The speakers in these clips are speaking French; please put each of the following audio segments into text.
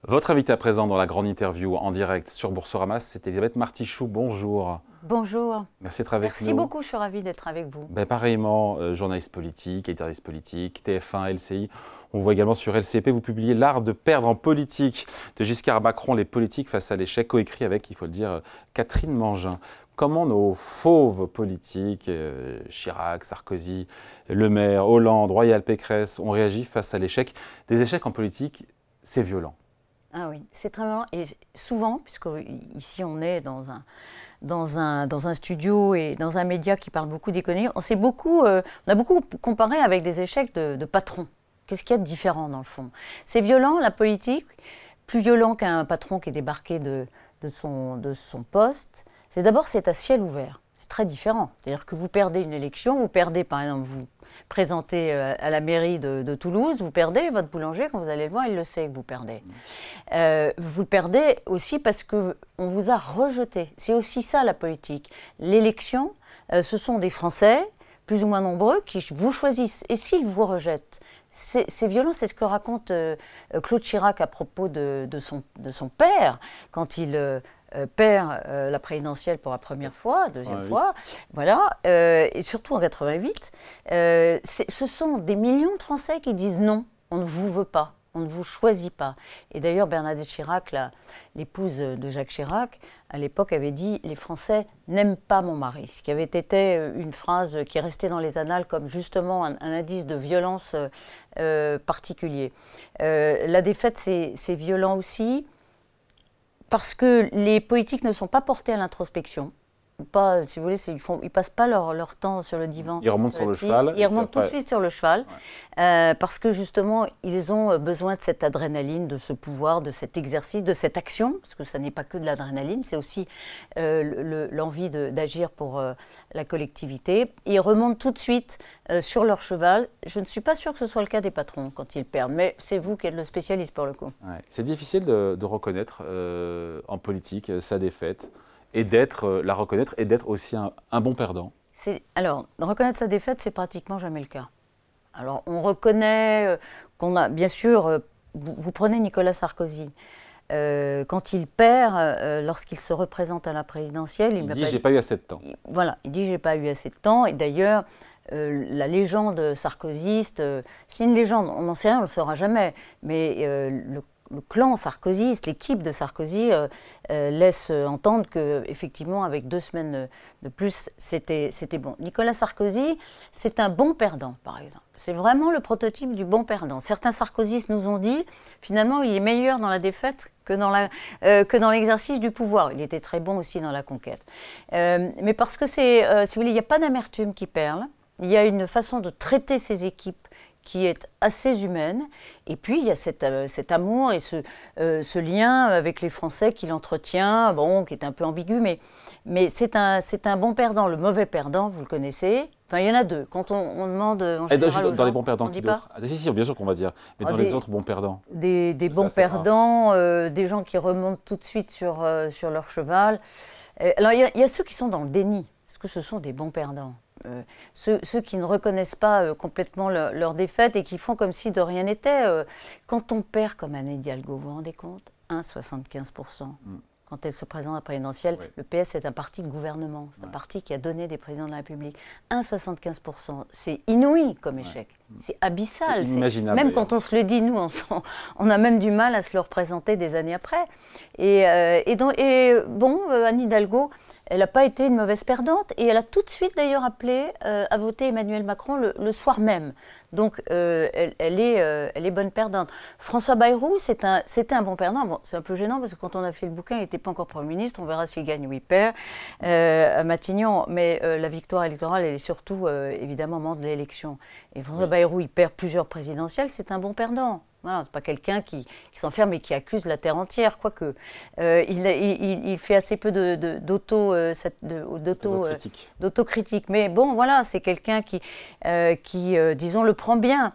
Votre invité à présent dans la grande interview en direct sur Boursorama, c'est Elisabeth Martichoux. Bonjour. Bonjour. Merci d'être avec nous. Merci beaucoup, je suis ravie d'être avec vous. Pareillement, journaliste politique, éditorialiste politique, TF1, LCI. On voit également sur LCP, vous publiez L'art de perdre en politique de Giscard à Macron, les politiques face à l'échec, coécrit avec, il faut le dire, Catherine Mangin. Comment nos fauves politiques, Chirac, Sarkozy, Le Maire, Hollande, Royal, Pécresse, ont réagi face à l'échec? Des échecs en politique, c'est violent. Ah oui, c'est très violent. Et souvent, puisque ici on est dans un studio et dans un média qui parle beaucoup d'économie, on a beaucoup comparé avec des échecs de patrons. Qu'est-ce qu'il y a de différent dans le fond? C'est violent, la politique, plus violent qu'un patron qui est débarqué de son poste. C'est à ciel ouvert. C'est très différent. C'est-à-dire que vous perdez une élection, vous perdez par exemple, vous présentez à la mairie de Toulouse, vous perdez, votre boulanger, quand vous allez le voir, il le sait que vous perdez. Vous le perdez aussi parce qu'on vous a rejeté. C'est aussi ça la politique. L'élection, ce sont des Français, plus ou moins nombreux, qui vous choisissent. Et s'ils vous rejettent, c'est violent, c'est ce que raconte Claude Chirac à propos de son père, quand il perd la présidentielle pour la première fois, deuxième fois, voilà, et surtout en 88. Ce sont des millions de Français qui disent non, on ne vous veut pas. On ne vous choisit pas. Et d'ailleurs, Bernadette Chirac, l'épouse de Jacques Chirac, à l'époque avait dit « Les Français n'aiment pas mon mari », ce qui avait été une phrase qui est restée dans les annales comme justement un indice de violence particulier. La défaite, c'est violent aussi parce que les politiques ne sont pas portés à l'introspection. Pas, si vous voulez, ils passent pas leur temps sur le divan. Ils remontent sur le cheval. Ils remontent tout de suite sur le cheval, parce que justement, ils ont besoin de cette adrénaline, de ce pouvoir, de cet exercice, de cette action, parce que ça n'est pas que de l'adrénaline, c'est aussi l'envie d'agir pour la collectivité. Et ils remontent tout de suite sur leur cheval. Je ne suis pas sûre que ce soit le cas des patrons quand ils perdent, mais c'est vous qui êtes le spécialiste pour le coup. Ouais. C'est difficile de reconnaître en politique sa défaite. Et la reconnaître et d'être aussi un bon perdant. Alors, reconnaître sa défaite, c'est pratiquement jamais le cas. Alors, on reconnaît qu'on a, bien sûr, vous prenez Nicolas Sarkozy. Quand il perd, lorsqu'il se représente à la présidentielle, il dit « j'ai pas eu assez de temps ». Voilà, il dit « j'ai pas eu assez de temps ». Et d'ailleurs, la légende sarkozyste, c'est une légende, on n'en sait rien, on ne le saura jamais, mais le clan sarkozyste, l'équipe de Sarkozy laisse entendre qu'effectivement, avec 2 semaines de plus, c'était bon. Nicolas Sarkozy, c'est un bon perdant, par exemple. C'est vraiment le prototype du bon perdant. Certains sarkozystes nous ont dit, finalement, il est meilleur dans la défaite que dans l'exercice du pouvoir. Il était très bon aussi dans la conquête. Mais parce que si vous voulez, il n'y a pas d'amertume qui perle. Il y a une façon de traiter ses équipes qui est assez humaine, et puis il y a cet amour et ce lien avec les Français qu'il entretient, bon, qui est un peu ambigu, mais c'est un bon perdant. Le mauvais perdant, vous le connaissez, enfin il y en a deux. Quand on demande en général aux dans les gens, bons perdants, qui d'autres? Si, bien sûr qu'on va dire, mais dans les autres bons perdants. Des bons perdants, des gens qui remontent tout de suite sur leur cheval. Alors il y a ceux qui sont dans le déni, parce que ce sont des bons perdants. Ceux qui ne reconnaissent pas complètement leur défaite et qui font comme si de rien n'était. Quand on perd comme Anne Hidalgo, vous vous rendez compte? 1,75%. Quand elle se présente à la présidentielle, oui. Le PS est un parti de gouvernement, c'est un parti qui a donné des présidents de la République. 1,75%, c'est inouï comme échec. C'est abyssal. C'est inimaginable. Même quand on se le dit, nous, on a même du mal à se le représenter des années après. Bon, Anne Hidalgo, elle n'a pas été une mauvaise perdante et elle a tout de suite d'ailleurs appelé à voter Emmanuel Macron le soir même. Donc elle est bonne perdante. François Bayrou, c'était un bon perdant. Bon, c'est un peu gênant parce que quand on a fait le bouquin, il n'était pas encore Premier ministre. On verra s'il gagne ou il perd à Matignon. Mais la victoire électorale, elle est surtout évidemment membre de l'élection. Et François Bayrou, il perd plusieurs présidentielles, c'est un bon perdant. Voilà, c'est pas quelqu'un qui s'enferme et qui accuse la terre entière, quoique. Il fait assez peu d'autocritique. Mais bon, voilà, c'est quelqu'un qui, disons, le prend bien.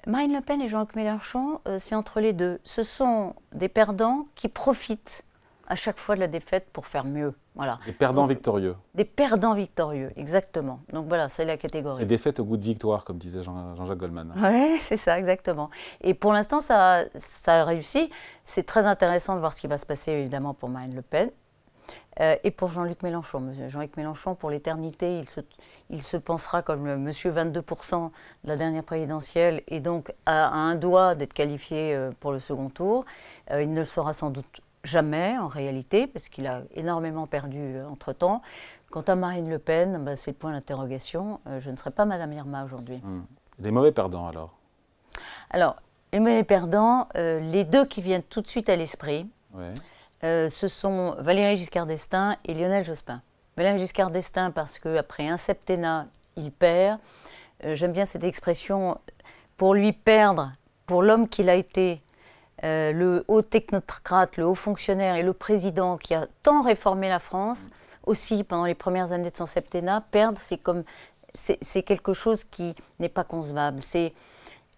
Marine Le Pen et Jean-Luc Mélenchon, c'est entre les deux. Ce sont des perdants qui profitent à chaque fois de la défaite pour faire mieux. Voilà. Des perdants victorieux. Des perdants victorieux, exactement. Donc voilà, c'est la catégorie. C'est défaite au goût de victoire, comme disait Jean-Jacques Goldman. Oui, c'est ça, exactement. Et pour l'instant, ça a réussi. C'est très intéressant de voir ce qui va se passer, évidemment, pour Marine Le Pen. Et pour Jean-Luc Mélenchon. Jean-Luc Mélenchon, pour l'éternité, il se pensera comme le monsieur 22% de la dernière présidentielle et donc à un doigt d'être qualifié pour le second tour. Il ne le sera sans doute jamais, en réalité, parce qu'il a énormément perdu entre-temps. Quant à Marine Le Pen, bah, c'est le point d'interrogation. Je ne serai pas Madame Irma aujourd'hui. Les mauvais perdants, alors? Alors, les mauvais perdants, les deux qui viennent tout de suite à l'esprit, ouais. Ce sont Valéry Giscard d'Estaing et Lionel Jospin. Valéry Giscard d'Estaing parce qu'après un septennat, il perd. J'aime bien cette expression, pour lui perdre, pour l'homme qu'il a été, le haut technocrate, le haut fonctionnaire et le président qui a tant réformé la France, aussi pendant les premières années de son septennat, perdre, c'est quelque chose qui n'est pas concevable.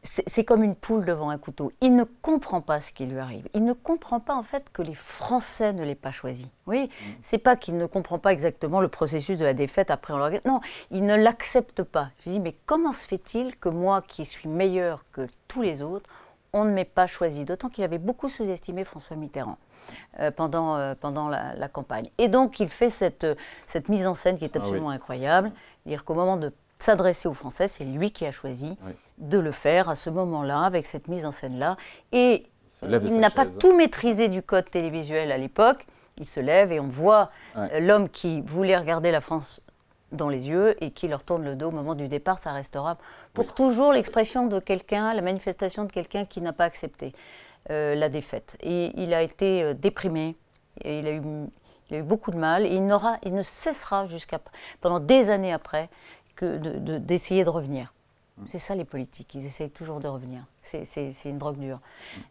C'est comme une poule devant un couteau. Il ne comprend pas ce qui lui arrive. Il ne comprend pas en fait que les Français ne l'aient pas choisi. Oui, c'est pas qu'il ne comprend pas exactement le processus de la défaite après on l'organise. Non, il ne l'accepte pas. Je dis mais comment se fait-il que moi qui suis meilleur que tous les autres, on ne m'ait pas choisi? D'autant qu'il avait beaucoup sous-estimé François Mitterrand pendant la campagne. Et donc il fait cette mise en scène qui est absolument incroyable. Dire qu'au moment de s'adresser aux Français, c'est lui qui a choisi de le faire à ce moment-là, avec cette mise en scène-là. Et il n'a pas tout maîtrisé du code télévisuel à l'époque. Il se lève et on voit l'homme qui voulait regarder la France dans les yeux et qui leur tourne le dos au moment du départ. Ça restera pour toujours l'expression de quelqu'un, la manifestation de quelqu'un qui n'a pas accepté la défaite. Et il a été déprimé, et il a eu beaucoup de mal, et il ne cessera pendant des années après d'essayer de revenir. C'est ça les politiques, ils essayent toujours de revenir. C'est une drogue dure.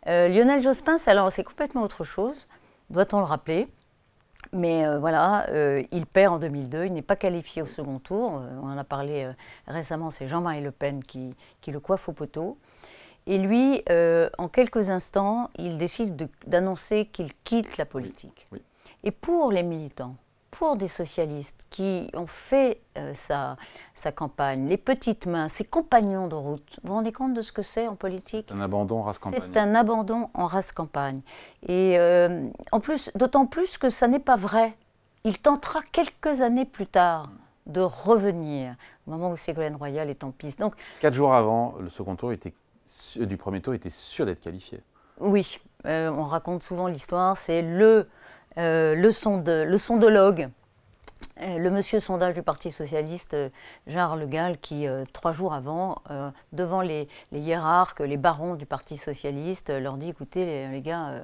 Lionel Jospin, c'est complètement autre chose, doit-on le rappeler. Mais voilà, il perd en 2002, il n'est pas qualifié au second tour. On en a parlé récemment, c'est Jean-Marie Le Pen qui le coiffe au poteau. Et lui, en quelques instants, il décide d'annoncer qu'il quitte la politique. Oui. Et pour les militants, pour des socialistes qui ont fait sa campagne, les petites mains, ses compagnons de route, vous vous rendez compte de ce que c'est en politique? C'est un abandon en race campagne. C'est un abandon en race campagne. Et en plus, d'autant plus que ça n'est pas vrai. Il tentera quelques années plus tard de revenir, au moment où Ségolène Royal est en piste. Donc, 4 jours avant, le second tour du premier tour était sûr d'être qualifié. Oui, on raconte souvent l'histoire, c'est le sondologue, le monsieur sondage du Parti socialiste, Gérard Le Gall, qui, 3 jours avant, devant les hiérarques, les barons du Parti socialiste, leur dit, écoutez les gars,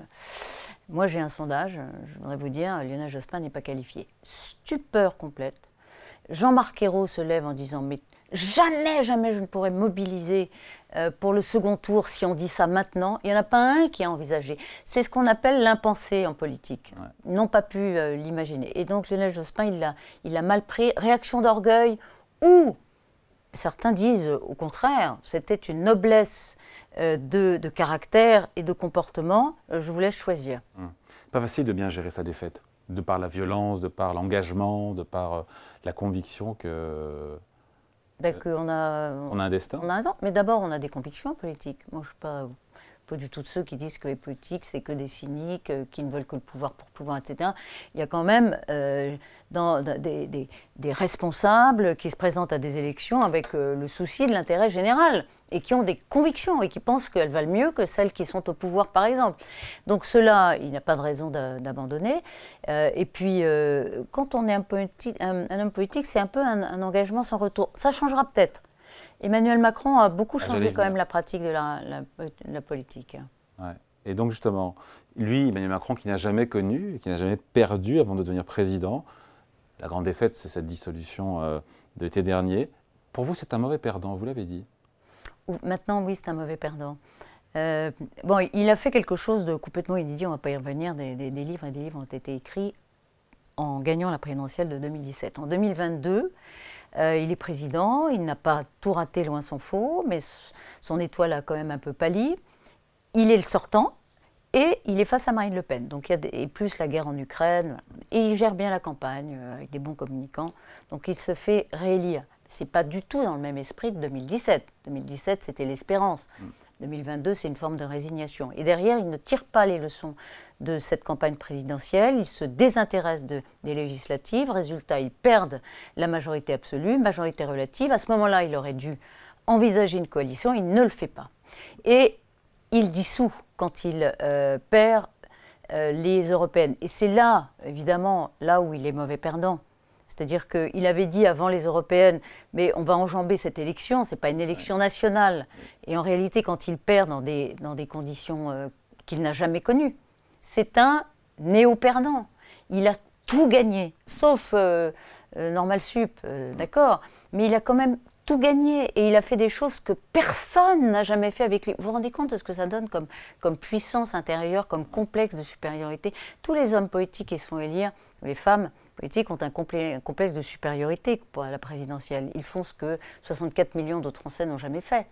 moi j'ai un sondage, je voudrais vous dire, Lionel Jospin n'est pas qualifié. Stupeur complète. Jean-Marc Ayrault se lève en disant, mais jamais je ne pourrais mobiliser pour le second tour si on dit ça maintenant. Il n'y en a pas un qui a envisagé. C'est ce qu'on appelle l'impensé en politique. Ouais. Ils n'ont pas pu l'imaginer. Et donc Lionel Jospin, il l'a mal pris. Réaction d'orgueil ou, certains disent au contraire, c'était une noblesse de caractère et de comportement. Je vous laisse choisir. Pas facile de bien gérer sa défaite, de par la violence, de par l'engagement, de par la conviction que... on a un destin. On a un raison, mais d'abord on a des convictions politiques. Moi je ne suis pas du tout de ceux qui disent que les politiques c'est que des cyniques, qui ne veulent que le pouvoir pour pouvoir, etc. Il y a quand même des responsables qui se présentent à des élections avec le souci de l'intérêt général et qui ont des convictions et qui pensent qu'elles valent mieux que celles qui sont au pouvoir, par exemple. Donc ceux-là, il n'y a pas de raison d'abandonner. Et puis, quand on est un homme politique, c'est un peu un engagement sans retour. Ça changera peut-être. Emmanuel Macron a beaucoup changé quand même la pratique de la politique. Ouais. Et donc justement, lui, Emmanuel Macron, qui n'a jamais connu, qui n'a jamais perdu avant de devenir président, la grande défaite, c'est cette dissolution de l'été dernier. Pour vous, c'est un mauvais perdant, vous l'avez dit. Maintenant, oui, c'est un mauvais perdant. Bon, il a fait quelque chose de complètement inédit, on ne va pas y revenir, des livres et des livres ont été écrits en gagnant la présidentielle de 2017. En 2022, il est président, il n'a pas tout raté, loin s'en faut, mais son étoile a quand même un peu pâli. Il est le sortant, Et il est face à Marine Le Pen, donc et plus la guerre en Ukraine, et il gère bien la campagne avec des bons communicants, donc il se fait réélire. Ce n'est pas du tout dans le même esprit de 2017. 2017, c'était l'espérance. 2022, c'est une forme de résignation. Et derrière, il ne tire pas les leçons de cette campagne présidentielle, il se désintéresse des législatives, résultat, ils perdent la majorité absolue, majorité relative. À ce moment-là, il aurait dû envisager une coalition, il ne le fait pas. Et il dissout quand il perd les européennes. Et c'est là, évidemment, là où il est mauvais perdant. C'est-à-dire qu'il avait dit avant les européennes, mais on va enjamber cette élection, ce n'est pas une élection nationale. Et en réalité, quand il perd dans des conditions qu'il n'a jamais connues, c'est un néo-perdant. Il a tout gagné, sauf Normal Sup, d'accord, mais il a quand même tout gagné et il a fait des choses que personne n'a jamais fait avec lui. Vous vous rendez compte de ce que ça donne comme puissance intérieure, comme complexe de supériorité? Tous les hommes politiques qui se font élire, les femmes politiques ont un complexe de supériorité pour la présidentielle. Ils font ce que 64 millions d'autres Français n'ont jamais fait.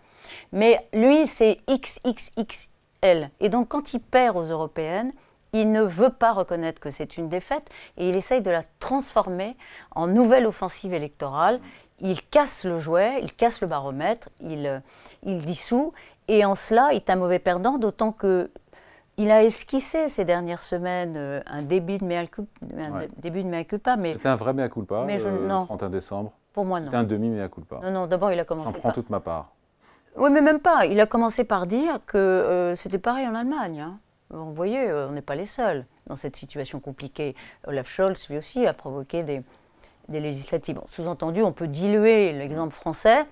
Mais lui, c'est XXXL. Et donc, quand il perd aux européennes, il ne veut pas reconnaître que c'est une défaite et il essaye de la transformer en nouvelle offensive électorale. Il casse le jouet, il casse le baromètre, il dissout. Et en cela, il est un mauvais perdant, d'autant que il a esquissé ces dernières semaines un début de mea culpa. C'était un vrai mea culpa, le 31 décembre. Pour moi, non. C'était un demi-mea culpa. Non, d'abord, il a commencé J'en prends toute ma part. Oui, mais même pas. Il a commencé par dire que c'était pareil en Allemagne. Hein. Vous voyez, on n'est pas les seuls dans cette situation compliquée. Olaf Scholz, lui aussi, a provoqué des législatives. Bon, sous-entendu, on peut diluer l'exemple français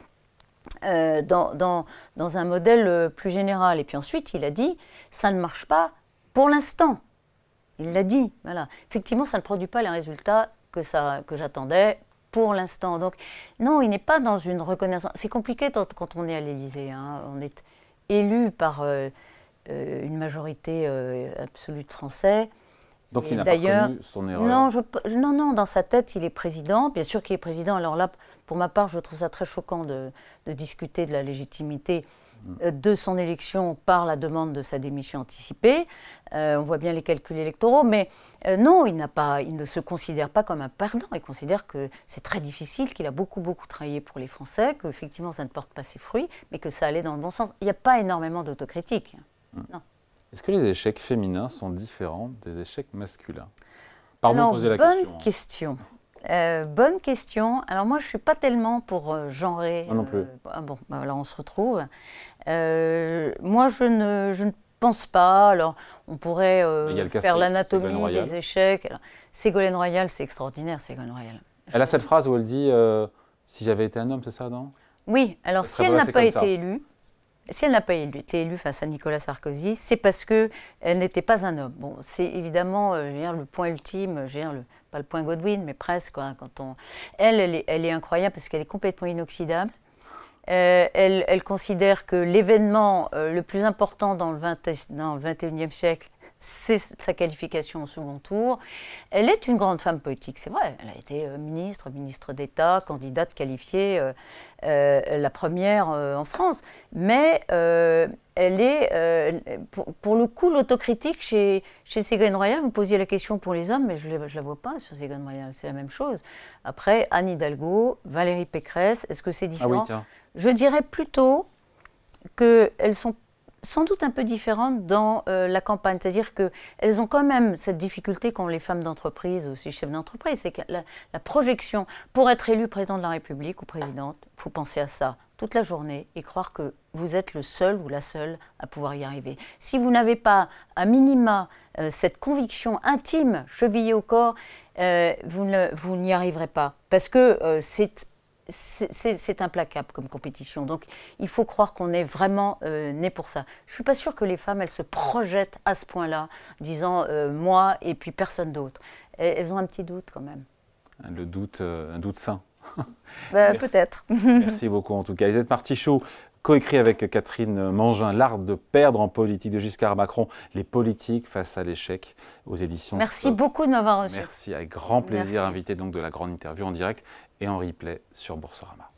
dans un modèle plus général. Et puis ensuite, il a dit, ça ne marche pas pour l'instant. Il l'a dit, voilà. Effectivement, ça ne produit pas les résultats que j'attendais pour l'instant. Donc, non, il n'est pas dans une reconnaissance. C'est compliqué quand on est à l'Élysée. Hein. On est élu par une majorité absolue de Français. Donc il n'a pas reconnu son erreur. Non, dans sa tête, il est président. Bien sûr qu'il est président. Alors là, pour ma part, je trouve ça très choquant de discuter de la légitimité de son élection par la demande de sa démission anticipée. On voit bien les calculs électoraux, mais non, il ne se considère pas comme un perdant. Il considère que c'est très difficile, qu'il a beaucoup travaillé pour les Français, qu'effectivement ça ne porte pas ses fruits, mais que ça allait dans le bon sens. Il n'y a pas énormément d'autocritique. Non. Est-ce que les échecs féminins sont différents des échecs masculins? Pardon de poser la question. Bonne question. Alors moi, je ne suis pas tellement pour genrer. Moi non plus. Alors on se retrouve. Moi, je ne pense pas. Alors, on pourrait faire l'anatomie des échecs. Alors, Ségolène Royal, c'est extraordinaire, Ségolène Royal. Elle a cette phrase où elle dit si j'avais été un homme, c'est ça, non? Oui, alors si elle n'a pas été élue, si elle n'a pas été élue face à Nicolas Sarkozy, c'est parce qu'elle n'était pas un homme. Bon, c'est évidemment le point ultime, pas le point Godwin, mais presque. Quoi, elle est incroyable parce qu'elle est complètement inoxydable. Elle considère que l'événement le plus important dans le 21e siècle, c'est sa qualification au second tour. Elle est une grande femme politique, c'est vrai. Elle a été ministre d'État, candidate qualifiée, la première en France. Mais elle est, pour le coup, l'autocritique chez Ségolène Royal. Vous posiez la question pour les hommes, mais je ne la vois pas sur Ségolène Royal. C'est la même chose. Après, Anne Hidalgo, Valérie Pécresse, est-ce que c'est différent? Je dirais plutôt qu'elles sont sans doute un peu différentes dans la campagne. C'est-à-dire qu'elles ont quand même cette difficulté qu'ont les femmes d'entreprise, aussi chefs d'entreprise, c'est que la projection, pour être élu président de la République ou présidente, il faut penser à ça toute la journée et croire que vous êtes le seul ou la seule à pouvoir y arriver. Si vous n'avez pas à minima cette conviction intime, chevillée au corps, vous n'y arriverez pas. Parce que c'est implacable comme compétition. Donc, il faut croire qu'on est vraiment né pour ça. Je ne suis pas sûre que les femmes, elles se projettent à ce point-là, disant moi et puis personne d'autre. Elles ont un petit doute quand même. Le doute, un doute sain. Peut-être. Merci beaucoup en tout cas. Elisabeth Martichoux, coécrit avec Catherine Mangin, L'art de perdre en politique de Giscard Macron, les politiques face à l'échec aux éditions. Merci beaucoup de m'avoir reçu. Merci, avec grand plaisir, invité donc de la grande interview en direct et en replay sur Boursorama.